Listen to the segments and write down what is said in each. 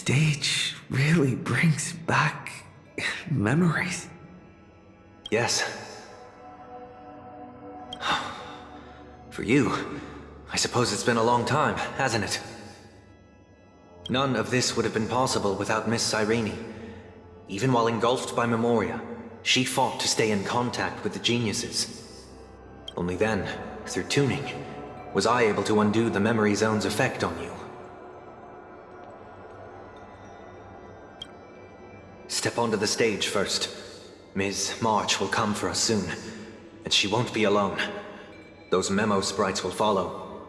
stage really brings back memories. Yes. For you, I suppose it's been a long time, hasn't it? None of this would have been possible without Miss Cyrene. Even while engulfed by Memoria, she fought to stay in contact with the geniuses. Only then, through tuning, was I able to undo the memory zone's effect on you. Step onto the stage first. Ms. March will come for us soon, and she won't be alone. Those memo sprites will follow.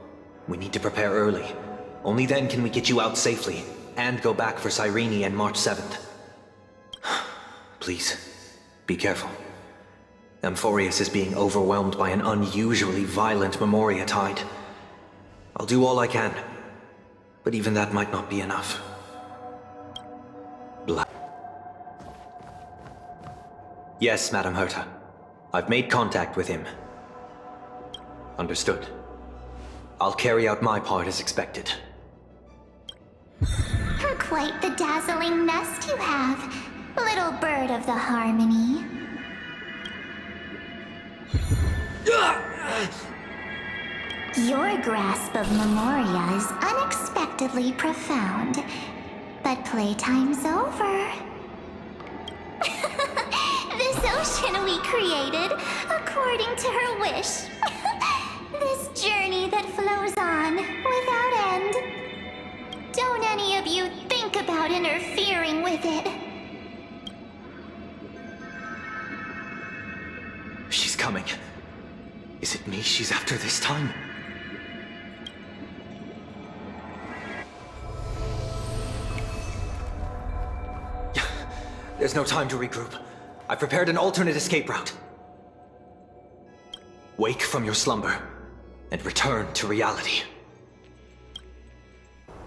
We need to prepare early. Only then can we get you out safely, and go back for Cyrene and March 7th. Please, be careful. Amphorius is being overwhelmed by an unusually violent Memoria tide. I'll do all I can, but even that might not be enough. Yes, Madam Herta. I've made contact with him. Understood. I'll carry out my part as expected. Quite the dazzling nest you have, little bird of the harmony. Your grasp of Memoria is unexpectedly profound, but playtime's over. This ocean we created, according to her wish. This journey that flows on, without end. Don't any of you think about interfering with it. She's coming. Is it me she's after this time? There's no time to regroup. I've prepared an alternate escape route. Wake from your slumber and return to reality.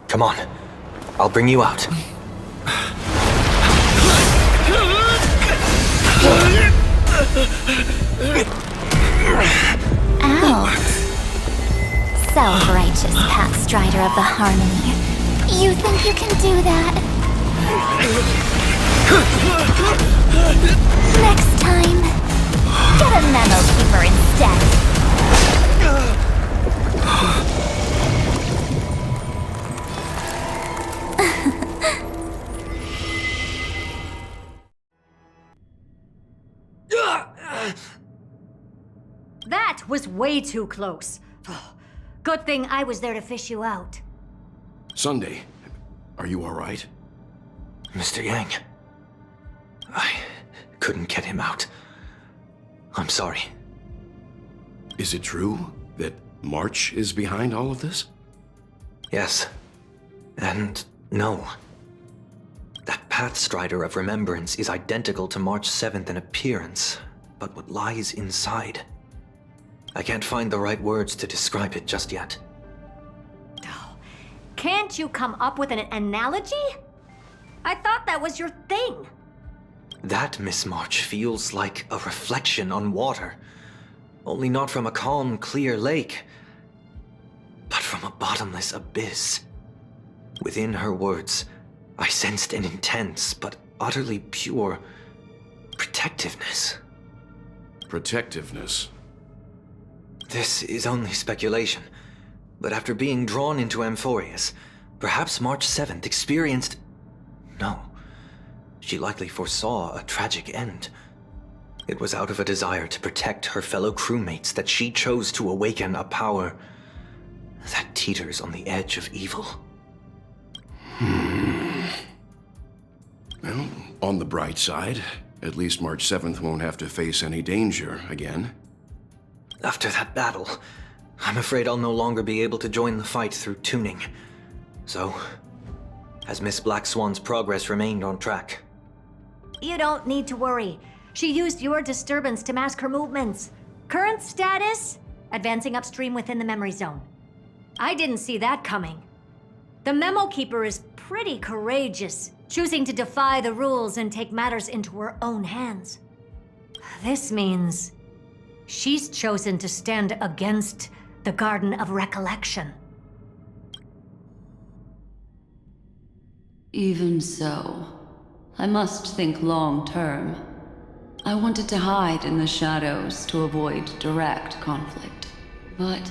Come on, I'll bring you out. Out. Self-righteous pathstrider of the harmony. You think you can do that? Next time, get a memo keeper instead. That was way too close. Good thing I was there to fish you out. Sunday, are you all right? Mr. Yang, I couldn't get him out. I'm sorry. Is it true that March is behind all of this? Yes. And no. That Pathstrider of Remembrance is identical to March 7th in appearance, but what lies inside? I can't find the right words to describe it just yet. Oh, can't you come up with an analogy? I thought that was your thing. That Miss March feels like a reflection on water. Only not from a calm, clear lake, but from a bottomless abyss. Within her words, I sensed an intense but utterly pure protectiveness. Protectiveness? This is only speculation, but after being drawn into Amphorius, perhaps March 7th experienced... No, she likely foresaw a tragic end. It was out of a desire to protect her fellow crewmates that she chose to awaken a power that teeters on the edge of evil. Well, on the bright side, at least March 7th won't have to face any danger again. After that battle, I'm afraid I'll no longer be able to join the fight through tuning. So, has Miss Black Swan's progress remained on track? You don't need to worry. She used your disturbance to mask her movements. Current status? Advancing upstream within the memory zone. I didn't see that coming. The Memo Keeper is pretty courageous, choosing to defy the rules and take matters into her own hands. This means she's chosen to stand against the Garden of Recollection. Even so, I must think long term. I wanted to hide in the shadows to avoid direct conflict. But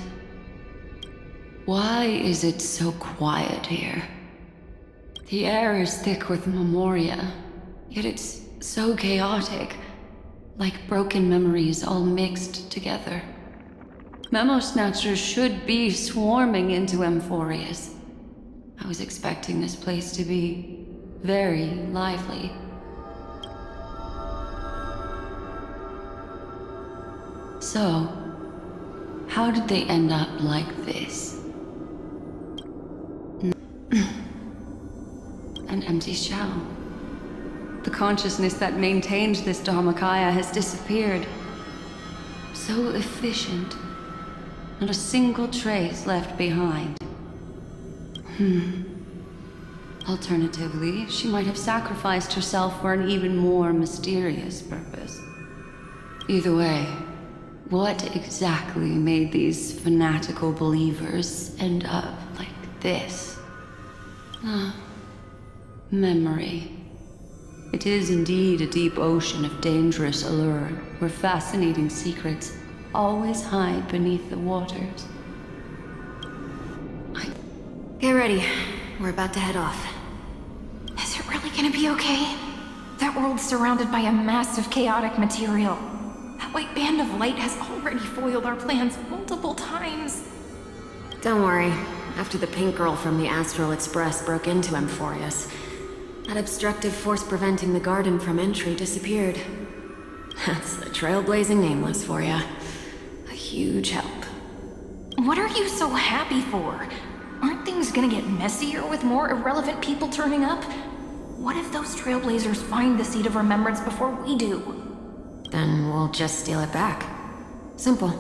why is it so quiet here? The air is thick with memoria, yet it's so chaotic, like broken memories all mixed together. Memo Snatchers should be swarming into Emphorius. I was expecting this place to be very lively. So, how did they end up like this? An empty shell. The consciousness that maintained this Dharmakaya has disappeared. So efficient. Not a single trace left behind. Alternatively, she might have sacrificed herself for an even more mysterious purpose. Either way, what exactly made these fanatical believers end up like this? Memory. It is indeed a deep ocean of dangerous allure, where fascinating secrets always hide beneath the waters. Get ready. We're about to head off. Is it really gonna be okay? That world's surrounded by a massive chaotic material. That white band of light has already foiled our plans multiple times. Don't worry. After the pink girl from the Astral Express broke into Emphorius, that obstructive force preventing the garden from entry disappeared. That's the trailblazing nameless for ya. A huge help. What are you so happy for? Aren't things gonna get messier with more irrelevant people turning up? What if those trailblazers find the seed of remembrance before we do? Then we'll just steal it back. Simple.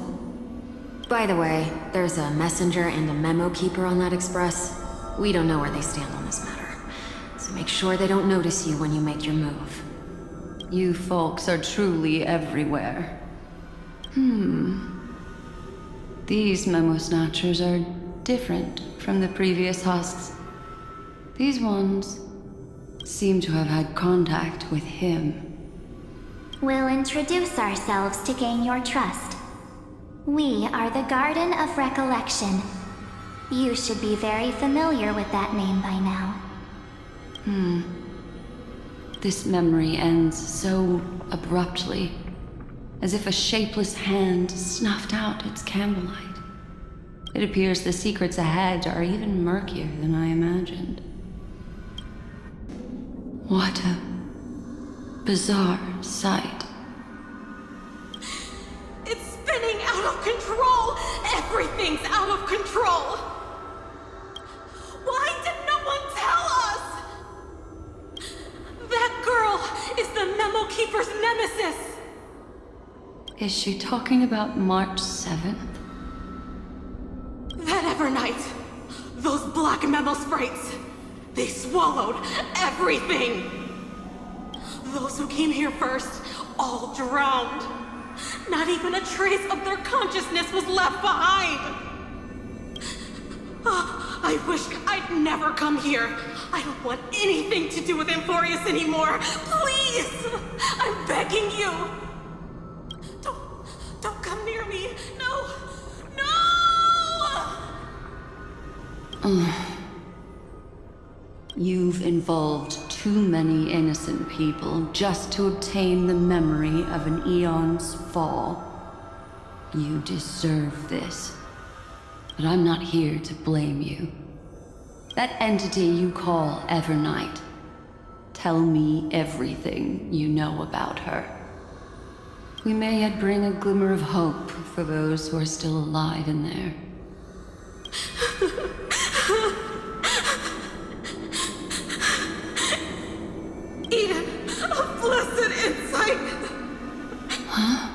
By the way, there's a messenger and a memo keeper on that express. We don't know where they stand on this matter. So make sure they don't notice you when you make your move. You folks are truly everywhere. These memo snatchers are different from the previous husks. These ones seem to have had contact with him. We'll introduce ourselves to gain your trust. We are the Garden of Recollection. You should be very familiar with that name by now. This memory ends so abruptly, as if a shapeless hand snuffed out its candlelight. It appears the secrets ahead are even murkier than I imagined. What a bizarre sight. It's spinning out of control! Everything's out of control! Why did no one tell us? That girl is the Memo Keeper's nemesis! Is she talking about March 7th? That Evernight, those black memo sprites, they swallowed everything! Those who came here first all drowned. Not even a trace of their consciousness was left behind! I wish I'd never come here. I don't want anything to do with Emphorius anymore. Please! I'm begging you! Don't come near me! No! No! You've involved too many innocent people just to obtain the memory of an eon's fall. You deserve this. But I'm not here to blame you. That entity you call Evernight. Tell me everything you know about her. We may yet bring a glimmer of hope for those who are still alive in there. Eden, a blessed insight! Huh?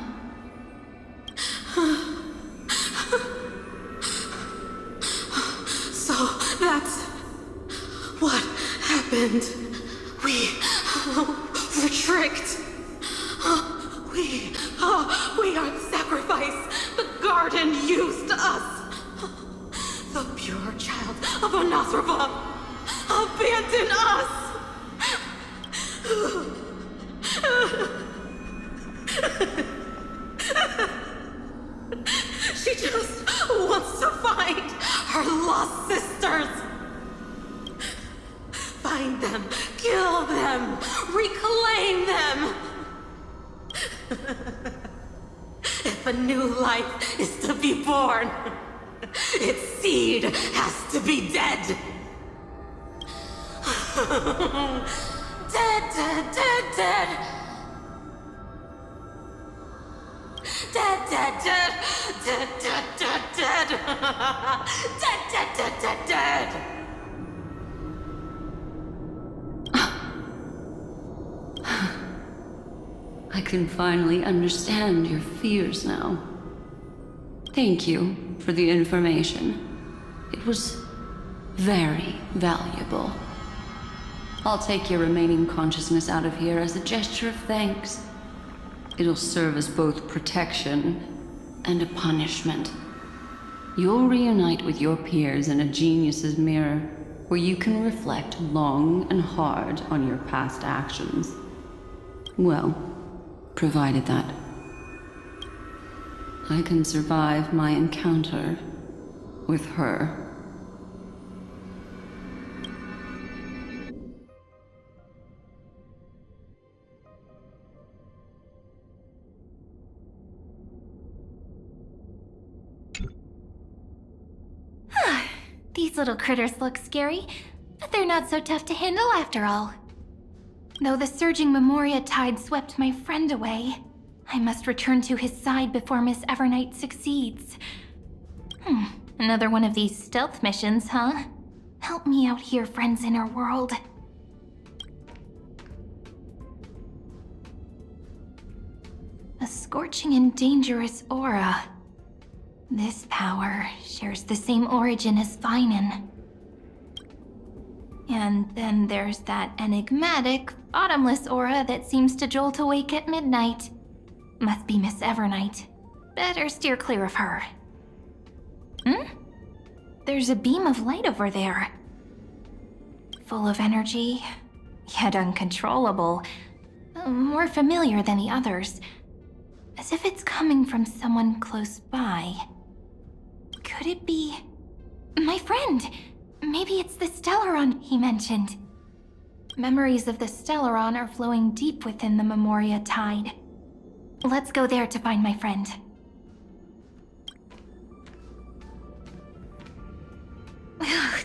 So that's what happened. We were tricked. We are the sacrifice. The garden used us. The pure child of Anasrava abandoned us. find our lost sisters. Find them, kill them, reclaim them. If a new life is to be born, its seed has to be dead. Dead, dead, dead, dead. Dead, dead, dead, dead, dead, dead, dead. Dead, dead, dead, dead, dead. I can finally understand your fears now. Thank you for the information. It was very valuable. I'll take your remaining consciousness out of here as a gesture of thanks. It'll serve as both protection and a punishment. You'll reunite with your peers in a genius's mirror, where you can reflect long and hard on your past actions. Well, provided that I can survive my encounter with her. These little critters look scary, but they're not so tough to handle after all. Though the surging Memoria tide swept my friend away, I must return to his side before Miss Evernight succeeds. Another one of these stealth missions, huh? Help me out here, friends inner world. A scorching and dangerous aura. This power shares the same origin as Phainon. And then there's that enigmatic, bottomless aura that seems to jolt awake at midnight. Must be Miss Evernight. Better steer clear of her. There's a beam of light over there. Full of energy, yet uncontrollable. More familiar than the others. As if it's coming from someone close by. Could it be... my friend? Maybe it's the Stellaron he mentioned. Memories of the Stellaron are flowing deep within the Memoria tide. Let's go there to find my friend.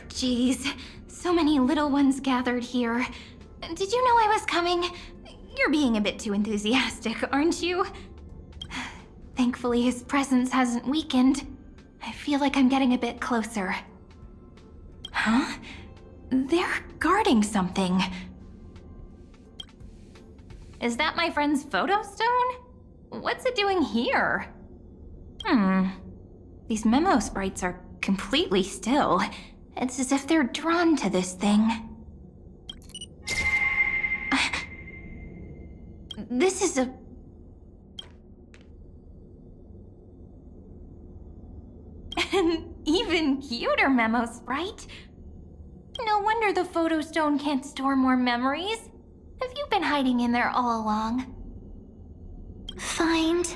Jeez, so many little ones gathered here. Did you know I was coming? You're being a bit too enthusiastic, aren't you? Thankfully, his presence hasn't weakened. I feel like I'm getting a bit closer. Huh? They're guarding something. Is that my friend's photo stone? What's it doing here? These memo sprites are completely still. It's as if they're drawn to this thing. This is a... an even cuter memo sprite. No wonder the photo stone can't store more memories. Have you been hiding in there all along? Find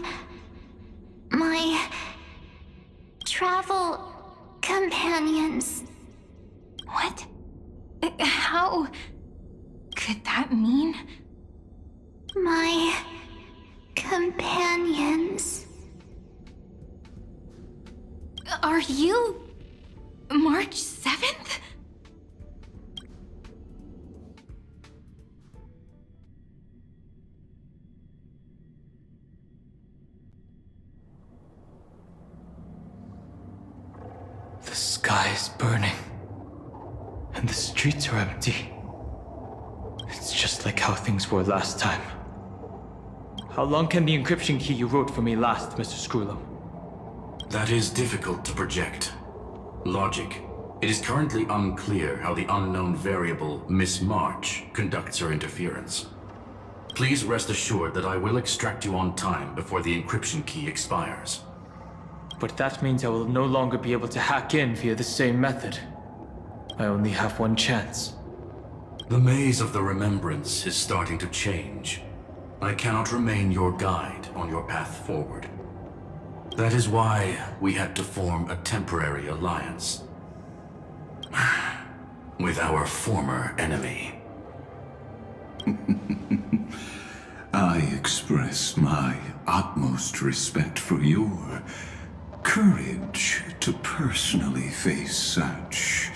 my travel companions. What? How could that mean? My companions. Are you March 7th? The sky is burning, and the streets are empty. It's just like how things were last time. How long can the encryption key you wrote for me last, Mr. Screwlam? That is difficult to project. Logic. It is currently unclear how the unknown variable, Miss March, conducts her interference. Please rest assured that I will extract you on time before the encryption key expires. But that means I will no longer be able to hack in via the same method. I only have one chance. The maze of the remembrance is starting to change. I cannot remain your guide on your path forward. That is why we had to form a temporary alliance with our former enemy. I express my utmost respect for your courage to personally face such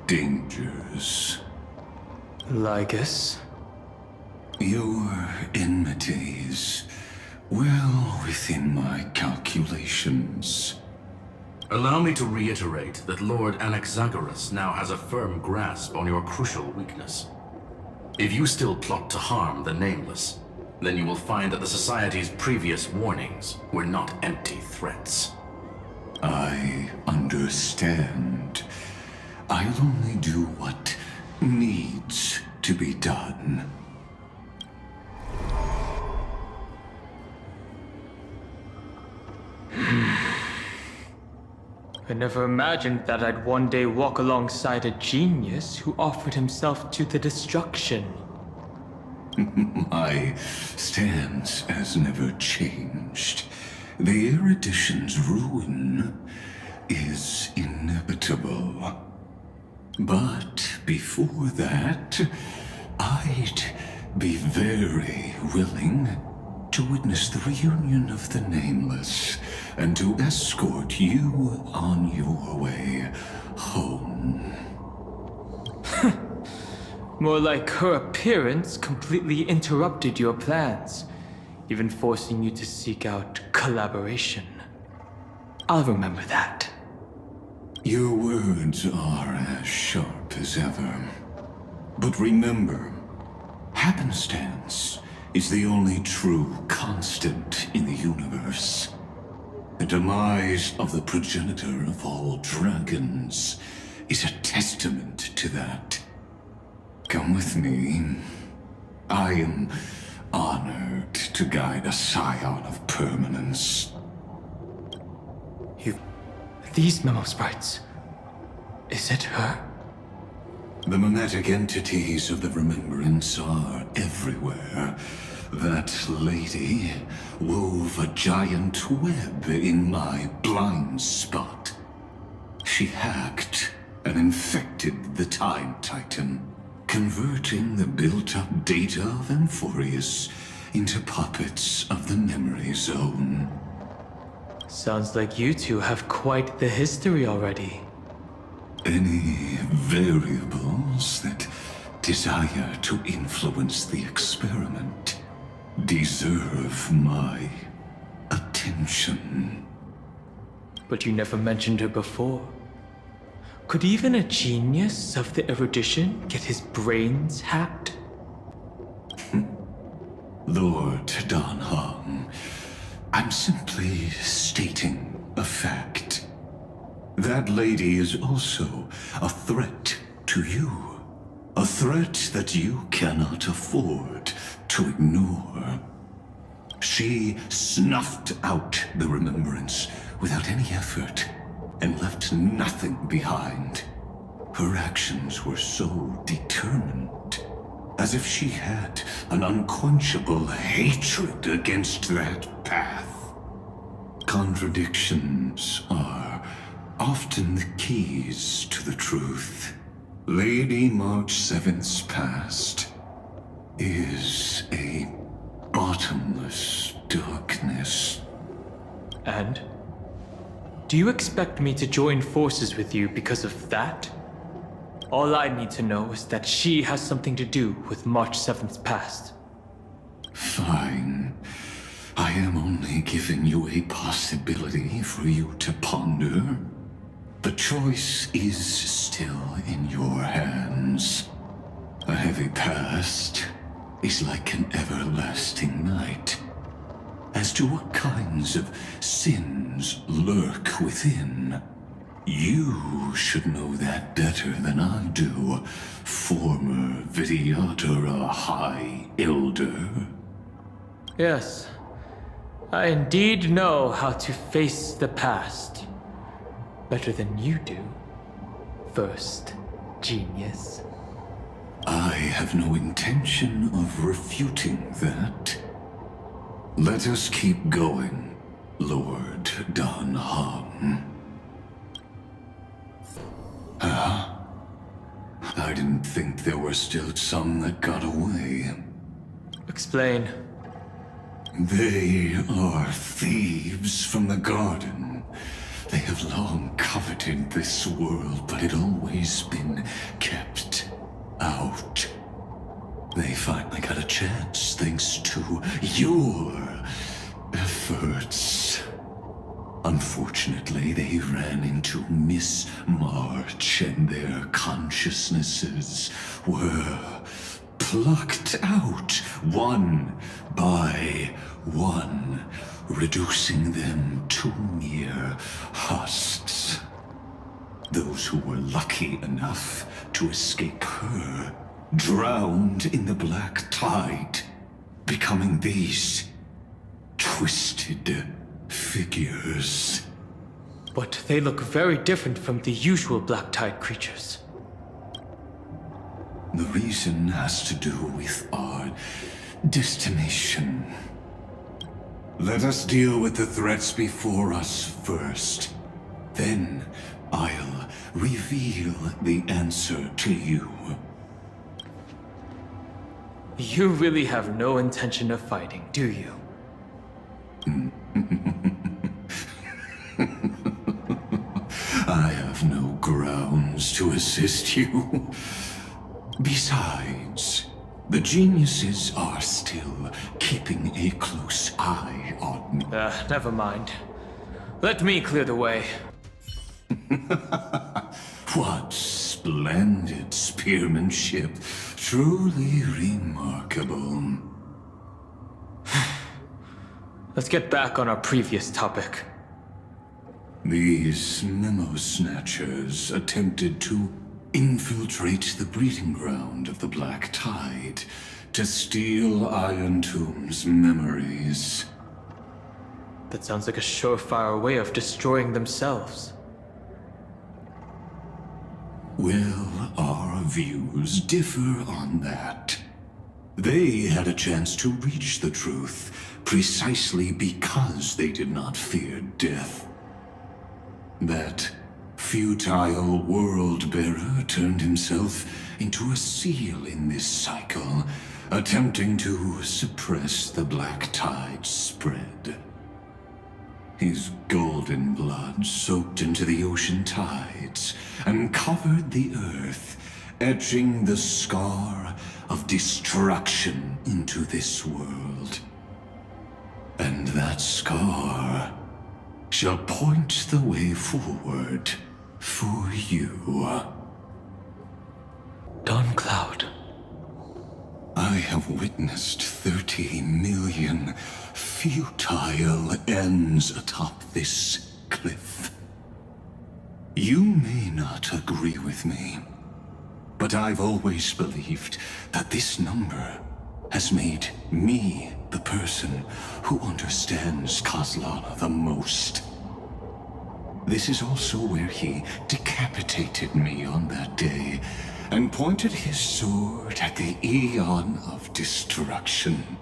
dangers. Lygus? Your enmities well within my calculations. Allow me to reiterate that Lord Anaxagoras now has a firm grasp on your crucial weakness. If you still plot to harm the Nameless, then you will find that the Society's previous warnings were not empty threats. I understand. I'll only do what needs to be done. I never imagined that I'd one day walk alongside a genius who offered himself to the destruction. My stance has never changed. The erudition's ruin is inevitable. But before that, I'd be very willing to witness the reunion of the Nameless and to escort you on your way home. More like her appearance completely interrupted your plans, even forcing you to seek out collaboration. I'll remember that. Your words are as sharp as ever. But remember, happenstance is the only true constant in the universe. The demise of the progenitor of all dragons is a testament to that. Come with me. I am honored to guide a scion of permanence. These memo sprites. Is it her? The mimetic entities of the Remembrance are everywhere. That lady wove a giant web in my blind spot. She hacked and infected the Time Titan, converting the built-up data of Amphorius into puppets of the Memory Zone. Sounds like you two have quite the history already. Any variables that desire to influence the experiment deserve my attention. But you never mentioned her before. Could even a genius of the erudition get his brains hacked? Lord Don Hong, I'm simply stating a fact. That lady is also a threat to you. A threat that you cannot afford to ignore. She snuffed out the Remembrance without any effort and left nothing behind. Her actions were so determined, as if she had an unquenchable hatred against that path. Contradictions are often the keys to the truth. Lady March 7th's past is a bottomless darkness. And? Do you expect me to join forces with you because of that? All I need to know is that she has something to do with March 7th's past. Fine. I am only giving you a possibility for you to ponder. The choice is still in your hands. A heavy past is like an everlasting night. As to what kinds of sins lurk within, you should know that better than I do, former Vidyadhara High Elder. Yes, I indeed know how to face the past. Better than you do, first genius. I have no intention of refuting that. Let us keep going. Lord Don Hong. Huh? I didn't think there were still some that got away. Explain. They are thieves from the garden. They have long coveted this world, but it always been kept out. They finally got a chance thanks to your efforts. Unfortunately, they ran into Miss March and their consciousnesses were plucked out one by one, reducing them to mere husks. Those who were lucky enough to escape her drowned in the black tide, becoming these twisted figures. But they look very different from the usual Black Tide creatures. The reason has to do with our destination. Let us deal with the threats before us first. Then I'll reveal the answer to you. You really have no intention of fighting, do you? I have no grounds to assist you. Besides, the geniuses are still keeping a close eye on me. Never mind. Let me clear the way. What splendid spearmanship. Truly remarkable. Let's get back on our previous topic. These memo snatchers attempted to infiltrate the breeding ground of the Black Tide to steal Iron Tomb's memories. That sounds like a surefire way of destroying themselves. Well, our views differ on that. They had a chance to reach the truth precisely because they did not fear death. That futile world-bearer turned himself into a seal in this cycle, attempting to suppress the Black Tide spread. His golden blood soaked into the ocean tides and covered the earth, etching the scar of destruction into this world. And that scar shall point the way forward for you. Dawn Cloud. I have witnessed 30 million futile ends atop this cliff. You may not agree with me, but I've always believed that this number has made me the person who understands Kozlana the most. This is also where he decapitated me on that day and pointed his sword at the Eon of Destruction.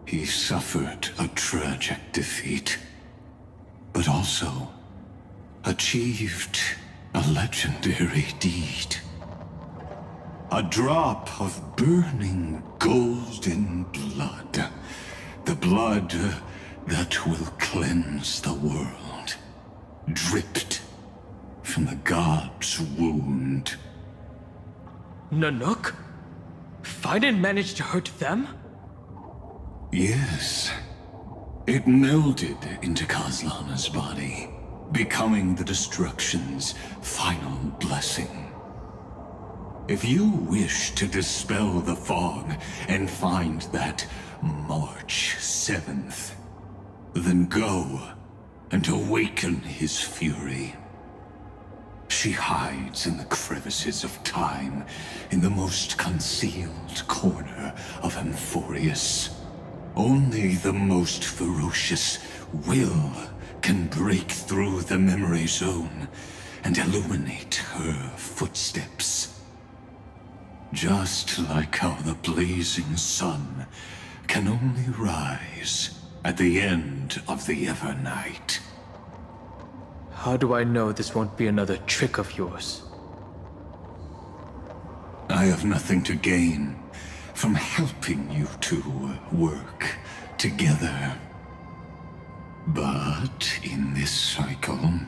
He suffered a tragic defeat, but also achieved a legendary deed. A drop of burning golden blood. The blood that will cleanse the world. Dripped from the god's wound. Nanook? Phainon managed to hurt them? Yes. It melded into Kozlana's body, becoming the destruction's final blessing. If you wish to dispel the fog and find that March 7th, then go and awaken his fury. She hides in the crevices of time, in the most concealed corner of Amphorius. Only the most ferocious will can break through the memory zone and illuminate her footsteps. Just like how the blazing sun can only rise at the end end of the Evernight. How do I know this won't be another trick of yours? I have nothing to gain from helping you two work together. But in this cycle,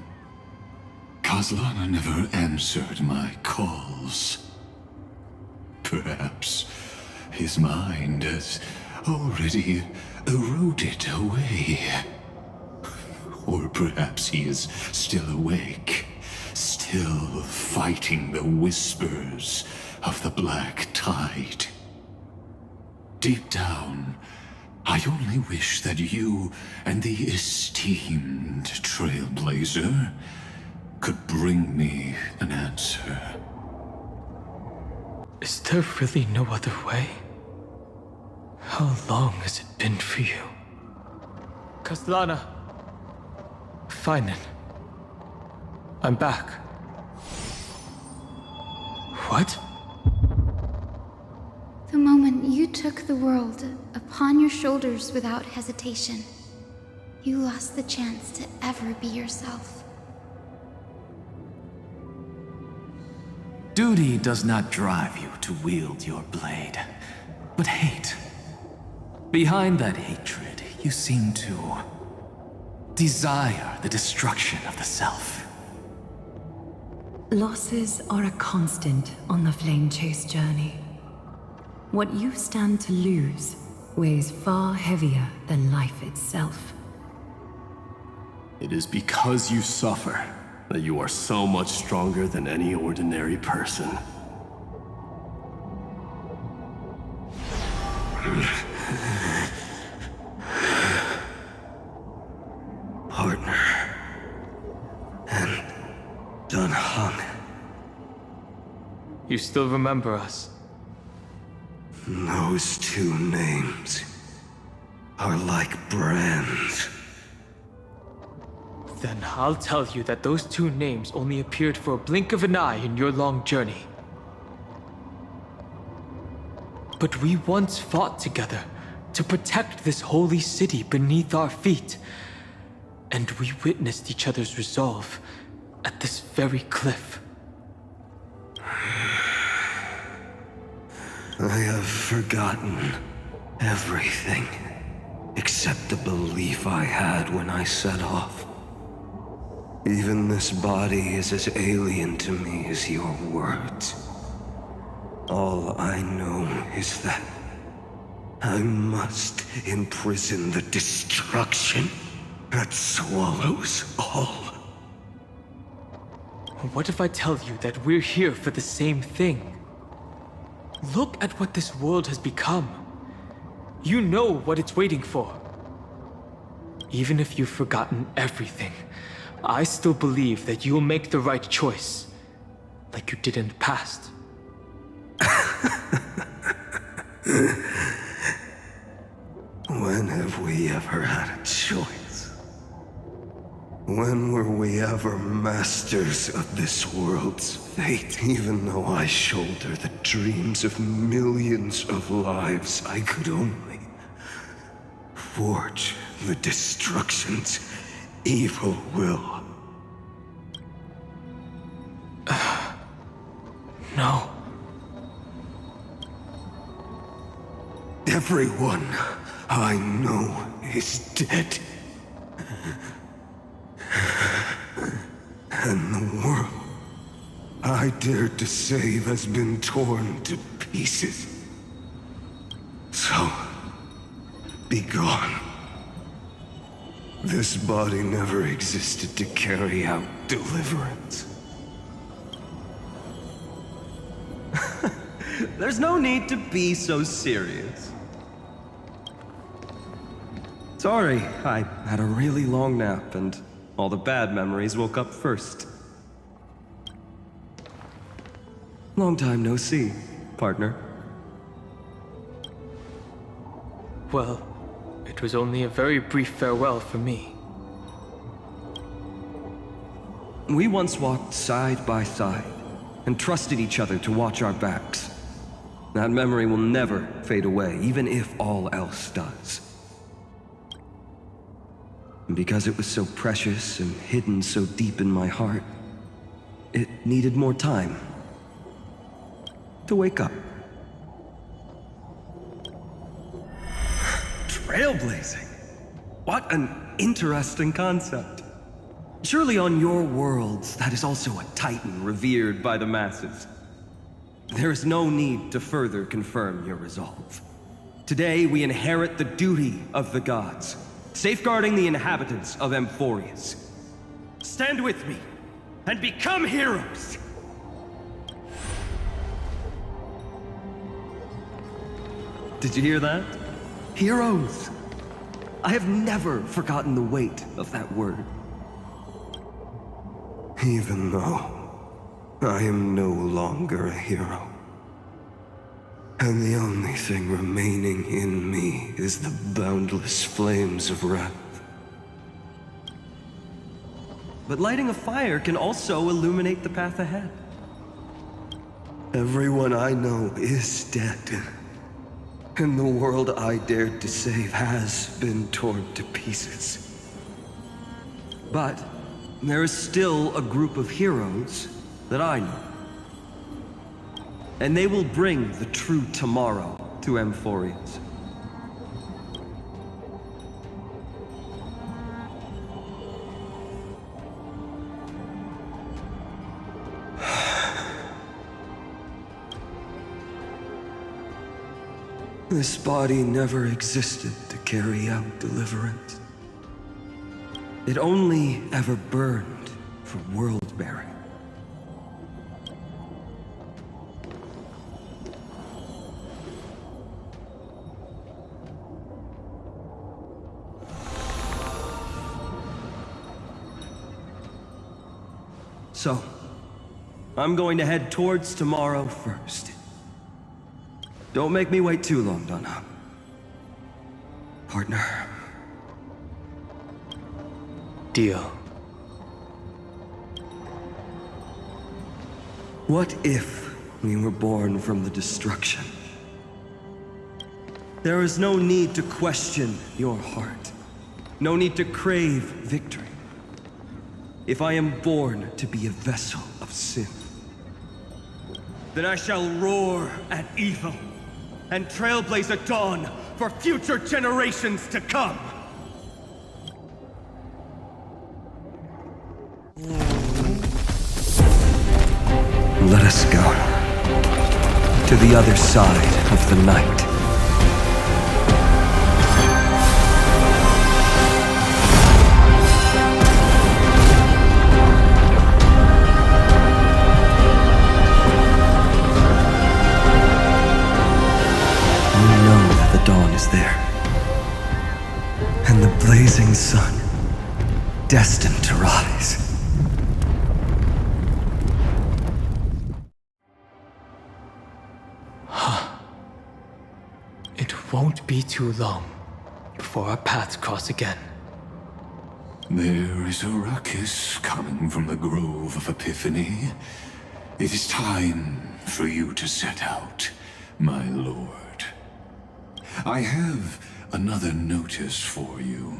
Kazlana never answered my calls. Perhaps his mind has already eroded away. Or perhaps he is still awake, still fighting the whispers of the Black Tide. Deep down, I only wish that you and the esteemed Trailblazer could bring me an answer. Is there really no other way? How long has it been for you? Kazlana. Phainon. I'm back. What? The moment you took the world upon your shoulders without hesitation, you lost the chance to ever be yourself. Duty does not drive you to wield your blade, but hate. Behind that hatred, you seem to desire the destruction of the self. Losses are a constant on the Flame Chase journey. What you stand to lose weighs far heavier than life itself. It is because you suffer that you are so much stronger than any ordinary person. Partner. And Dun Hung. You still remember us? Those two names are like brands. Then I'll tell you that those two names only appeared for a blink of an eye in your long journey. But we once fought together to protect this holy city beneath our feet. And we witnessed each other's resolve at this very cliff. I have forgotten everything except the belief I had when I set off. Even this body is as alien to me as your words. All I know is that I must imprison the destruction that swallows all. What if I tell you that we're here for the same thing? Look at what this world has become. You know what it's waiting for. Even if you've forgotten everything, I still believe that you'll make the right choice, like you did in the past. When have we ever had a choice? When were we ever masters of this world's fate? Even though I shoulder the dreams of millions of lives, I could only forge the destruction's evil will. No. Everyone I know is dead. And the world I dared to save has been torn to pieces. So, be gone. This body never existed to carry out deliverance. There's no need to be so serious. Sorry, I had a really long nap and all the bad memories woke up first. Long time no see, partner. Well, it was only a very brief farewell for me. We once walked side by side and trusted each other to watch our backs. That memory will never fade away, even if all else does. And because it was so precious and hidden so deep in my heart, it needed more time to wake up. Trailblazing? What an interesting concept. Surely on your worlds, that is also a titan revered by the masses. There is no need to further confirm your resolve. Today, we inherit the duty of the gods, safeguarding the inhabitants of Amphorius. Stand with me, and become heroes! Did you hear that? Heroes! I have never forgotten the weight of that word. Even though I am no longer a hero, and the only thing remaining in me is the boundless flames of wrath. But lighting a fire can also illuminate the path ahead. Everyone I know is dead, and the world I dared to save has been torn to pieces. But there is still a group of heroes that I know. And they will bring the true tomorrow to Amphorius. This body never existed to carry out deliverance. It only ever burned for world-bearing. So, I'm going to head towards tomorrow first. Don't make me wait too long, Donna. Partner. Deal. What if we were born from the destruction? There is no need to question your heart. No need to crave victory. If I am born to be a vessel of sin, then I shall roar at evil and trailblaze a dawn for future generations to come. Let us go to the other side of the night. Dawn is there, and the blazing sun, destined to rise. It won't be too long before our paths cross again. There is a ruckus coming from the Grove of Epiphany. It is time for you to set out, my lord. I have another notice for you.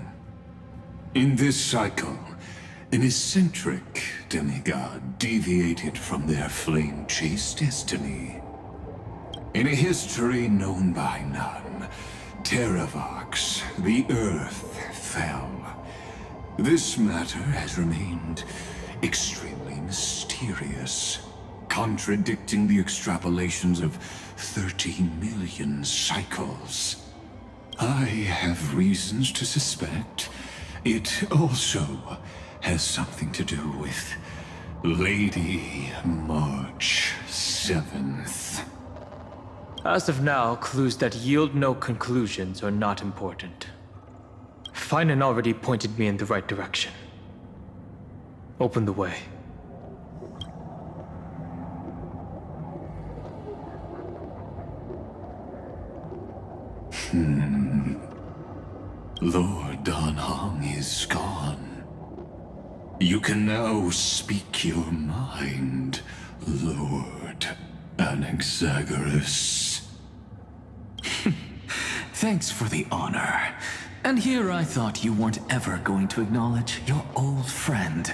In this cycle, an eccentric demigod deviated from their flame-chased destiny. In a history known by none, Terravox, the Earth, fell. This matter has remained extremely mysterious, contradicting the extrapolations of 30 million cycles. I have reasons to suspect it also has something to do with Lady March 7th. As of now, clues that yield no conclusions are not important. Phainon already pointed me in the right direction. Open the way. Lord Dan Heng is gone. You can now speak your mind, Lord Anaxagoras. Thanks for the honor. And here I thought you weren't ever going to acknowledge your old friend.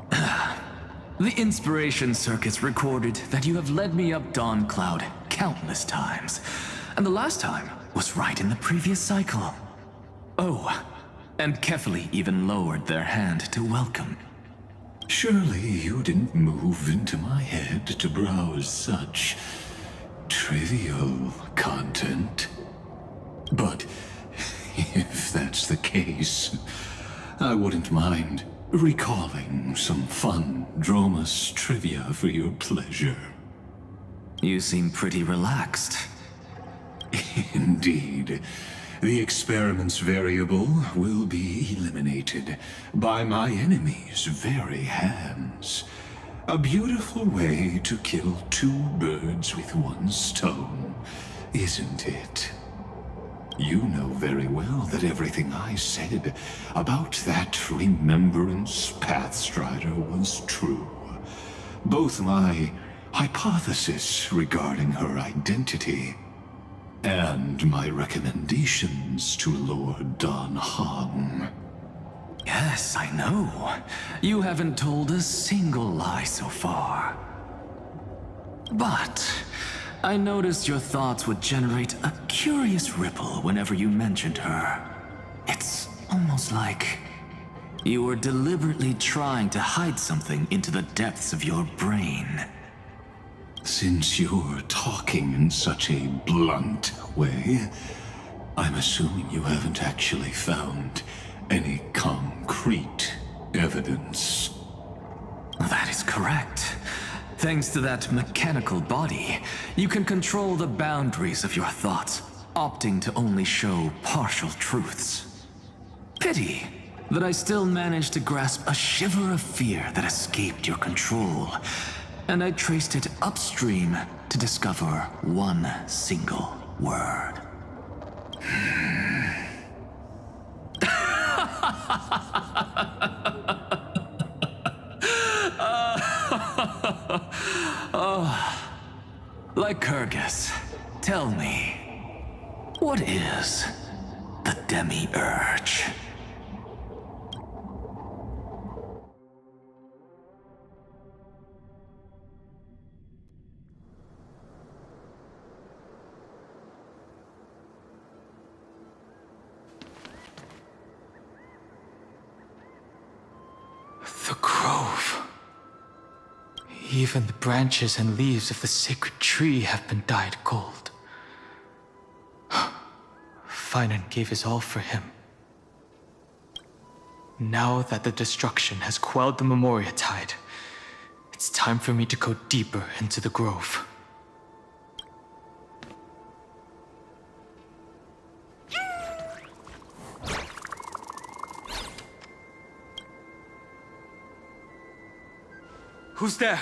The Inspiration Circuits recorded that you have led me up Dawn Cloud countless times, and the last time was right in the previous cycle. Oh, and Kefali even lowered their hand to welcome. Surely you didn't move into my head to browse such trivial content. But if that's the case, I wouldn't mind recalling some fun Dromus trivia for your pleasure. You seem pretty relaxed. Indeed. The experiment's variable will be eliminated by my enemy's very hands. A beautiful way to kill two birds with one stone, isn't it? You know very well that everything I said about that Remembrance Pathstrider was true. Both my hypothesis regarding her identity and my recommendations to Lord Dan Heng. Yes, I know. You haven't told a single lie so far. But I noticed your thoughts would generate a curious ripple whenever you mentioned her. It's almost like you were deliberately trying to hide something into the depths of your brain. Since you're talking in such a blunt way, I'm assuming you haven't actually found any concrete evidence. That is correct. Thanks to that mechanical body, you can control the boundaries of your thoughts, opting to only show partial truths. Pity that I still managed to grasp a shiver of fear that escaped your control, and I traced it upstream to discover one single word. Lycurgus, tell me, what is the Demiurge? The grove. Even the branches and leaves of the sacred tree have been dyed gold. Phainon gave his all for him. Now that the destruction has quelled the Memoria Tide, it's time for me to go deeper into the grove. Who's there?